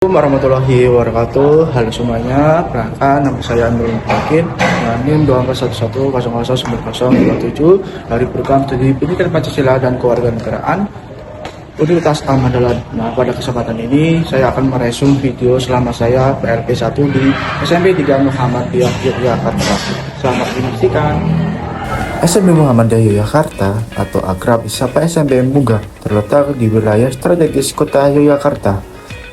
Assalamualaikum warahmatullahi wabarakatuh. Halo semuanya, perkenalkan nama saya Nurul Mungkin dengan NIM 21100009027 dari program Studi Pendidikan Pancasila dan Kewarganegaraan Universitas Ahmad Dahlan. Nah, pada kesempatan ini saya akan meresum video selama saya PLP 1 di SMP 3 Muhammadiyah Yogyakarta. Selamat menyaksikan. SMP Muhammadiyah Yogyakarta atau akrab disapa SMP Muga terletak di wilayah strategis Kota Yogyakarta.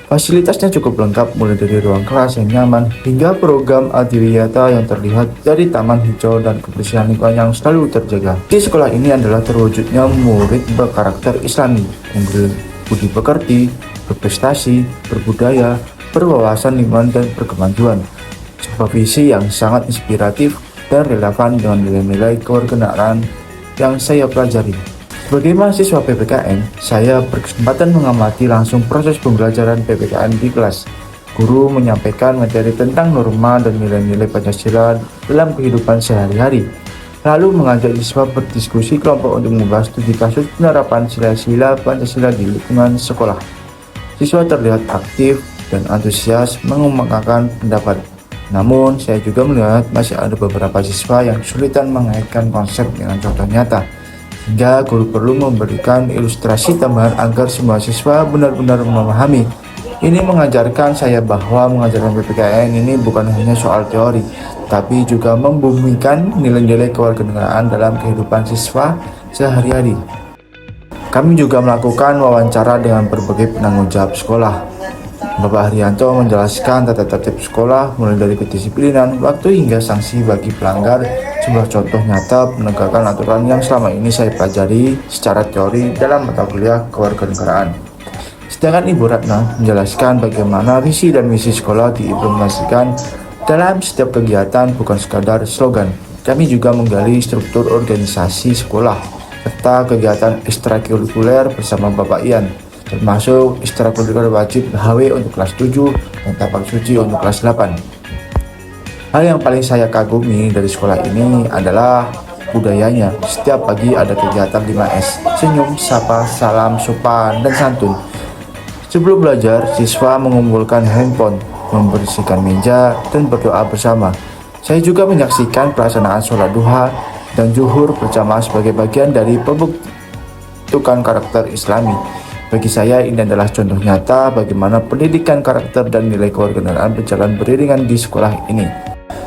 Fasilitasnya cukup lengkap, mulai dari ruang kelas yang nyaman hingga program adiwiyata yang terlihat dari taman hijau dan kebersihan lingkungan yang selalu terjaga. Di sekolah ini adalah terwujudnya murid berkarakter Islami, yang berbudi pekerti, berprestasi, berbudaya, berwawasan lingkungan dan berkemajuan. Sebuah visi yang sangat inspiratif dan relevan dengan nilai-nilai kewarganegaraan yang saya pelajari. Sebagai mahasiswa PPKN, saya berkesempatan mengamati langsung proses pembelajaran PPKN di kelas. Guru menyampaikan materi tentang norma dan nilai-nilai Pancasila dalam kehidupan sehari-hari, lalu mengajak siswa berdiskusi kelompok untuk membahas studi kasus penerapan sila-sila Pancasila di lingkungan sekolah. Siswa terlihat aktif dan antusias mengemukakan pendapat. Namun, saya juga melihat masih ada beberapa siswa yang kesulitan mengaitkan konsep dengan contoh nyata, hingga guru perlu memberikan ilustrasi tambahan agar semua siswa benar-benar memahami. Ini mengajarkan saya bahwa mengajarkan PPKN ini bukan hanya soal teori, tapi juga membumikan nilai-nilai kewarganegaraan dalam kehidupan siswa sehari-hari. Kami juga melakukan wawancara dengan berbagai penanggung jawab sekolah. Bapak Haryanto menjelaskan tata tertib sekolah mulai dari kedisiplinan, waktu hingga sanksi bagi pelanggar, sebuah contoh nyata penegakan aturan yang selama ini saya pelajari secara teori dalam mata kuliah kewarganegaraan. Sedangkan Ibu Ratna menjelaskan bagaimana visi dan misi sekolah diimplementasikan dalam setiap kegiatan, bukan sekadar slogan. Kami juga menggali struktur organisasi sekolah serta kegiatan ekstrakurikuler bersama Bapak Ian, termasuk ekstrakurikuler wajib HW untuk kelas 7 dan tapak suci untuk kelas 8. Hal yang paling saya kagumi dari sekolah ini adalah budayanya. Setiap pagi ada kegiatan 5S, senyum, sapa, salam, sopan, dan santun. Sebelum belajar, siswa mengumpulkan handphone, membersihkan meja, dan berdoa bersama. Saya juga menyaksikan pelaksanaan sholat duha dan zuhur berjamaah sebagai bagian dari pembentukan karakter Islami. Bagi saya, ini adalah contoh nyata bagaimana pendidikan karakter dan nilai kewarganegaraan berjalan beriringan di sekolah ini.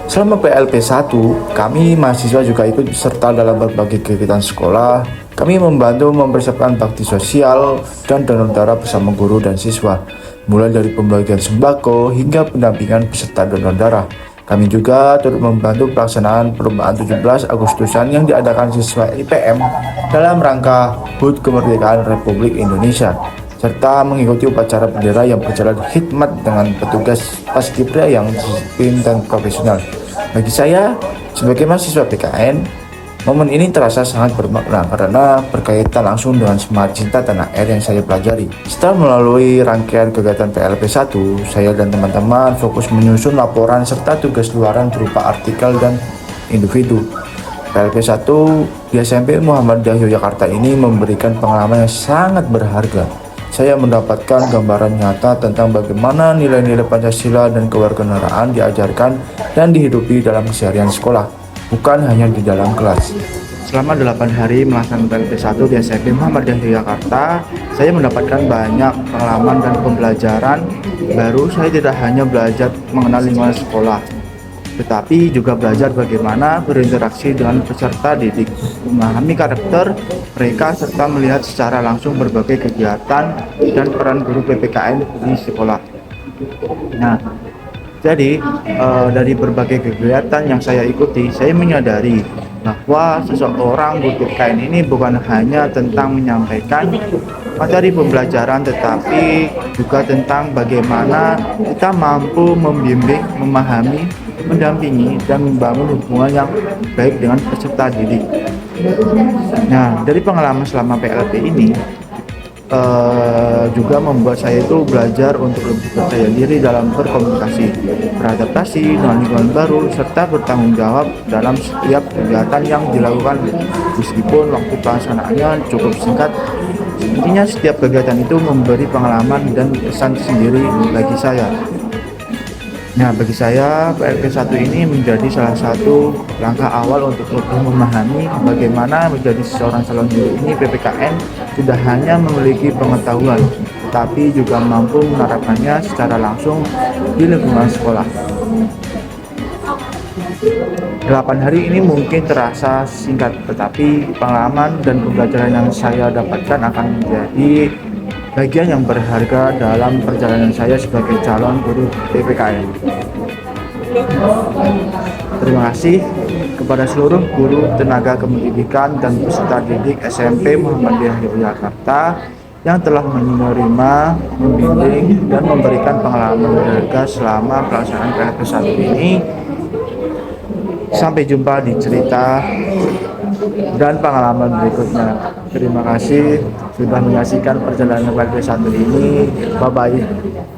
Selama PLP 1, kami mahasiswa juga ikut serta dalam berbagai kegiatan sekolah. Kami membantu mempersiapkan bakti sosial dan donor darah bersama guru dan siswa, mulai dari pembagian sembako hingga pendampingan peserta donor darah. Kami juga turut membantu pelaksanaan perlombaan 17 Agustusan yang diadakan siswa IPM dalam rangka HUT Kemerdekaan Republik Indonesia, serta mengikuti upacara bendera yang berjalan khidmat dengan petugas paskibra yang disiplin dan profesional. Bagi saya, sebagai mahasiswa PKN, momen ini terasa sangat bermakna karena berkaitan langsung dengan semangat cinta tanah air yang saya pelajari. Setelah melalui rangkaian kegiatan PLP 1, saya dan teman-teman fokus menyusun laporan serta tugas luaran berupa artikel dan individu. PLP 1 di SMP Muhammadiyah Yogyakarta ini memberikan pengalaman yang sangat berharga. Saya mendapatkan gambaran nyata tentang bagaimana nilai-nilai Pancasila dan kewarganegaraan diajarkan dan dihidupi dalam keseharian sekolah, bukan hanya di dalam kelas. Selama 8 hari melaksanakan PLP 1 di SMP Muhammadiyah Yogyakarta, saya mendapatkan banyak pengalaman dan pembelajaran baru. Saya tidak hanya belajar mengenal lingkungan sekolah, tetapi juga belajar bagaimana berinteraksi dengan peserta didik, memahami karakter mereka, serta melihat secara langsung berbagai kegiatan dan peran guru PPKN di sekolah. Nah, jadi dari berbagai kegiatan yang saya ikuti, saya menyadari bahwa seseorang guru PPKN ini bukan hanya tentang menyampaikan materi pembelajaran, tetapi juga tentang bagaimana kita mampu membimbing, memahami, mendampingi, dan membangun hubungan yang baik dengan peserta didik. Nah, dari pengalaman selama PLP ini, juga membuat saya itu belajar untuk lebih percaya diri dalam berkomunikasi, beradaptasi dengan lingkungan baru, serta bertanggung jawab dalam setiap kegiatan yang dilakukan. Meskipun waktu pelaksanaannya cukup singkat, intinya setiap kegiatan itu memberi pengalaman dan kesan sendiri bagi saya. Nah, bagi saya, PLP 1 ini menjadi salah satu langkah awal untuk lebih memahami bagaimana menjadi seorang calon guru ini. PPKN tidak hanya memiliki pengetahuan, tapi juga mampu menerapkannya secara langsung di lingkungan sekolah. 8 hari ini mungkin terasa singkat, tetapi pengalaman dan pembelajaran yang saya dapatkan akan menjadi bagian yang berharga dalam perjalanan saya sebagai calon guru PPKN. Terima kasih kepada seluruh guru, tenaga kependidikan, dan peserta didik SMP Muhammadiyah Yogyakarta yang telah menerima, membimbing, dan memberikan pengalaman berharga selama pelaksanaan PLP 1 ini. Sampai jumpa di cerita dan pengalaman berikutnya. Terima kasih sudah menyaksikan perjalanan PLP 1 ini. Bye bye.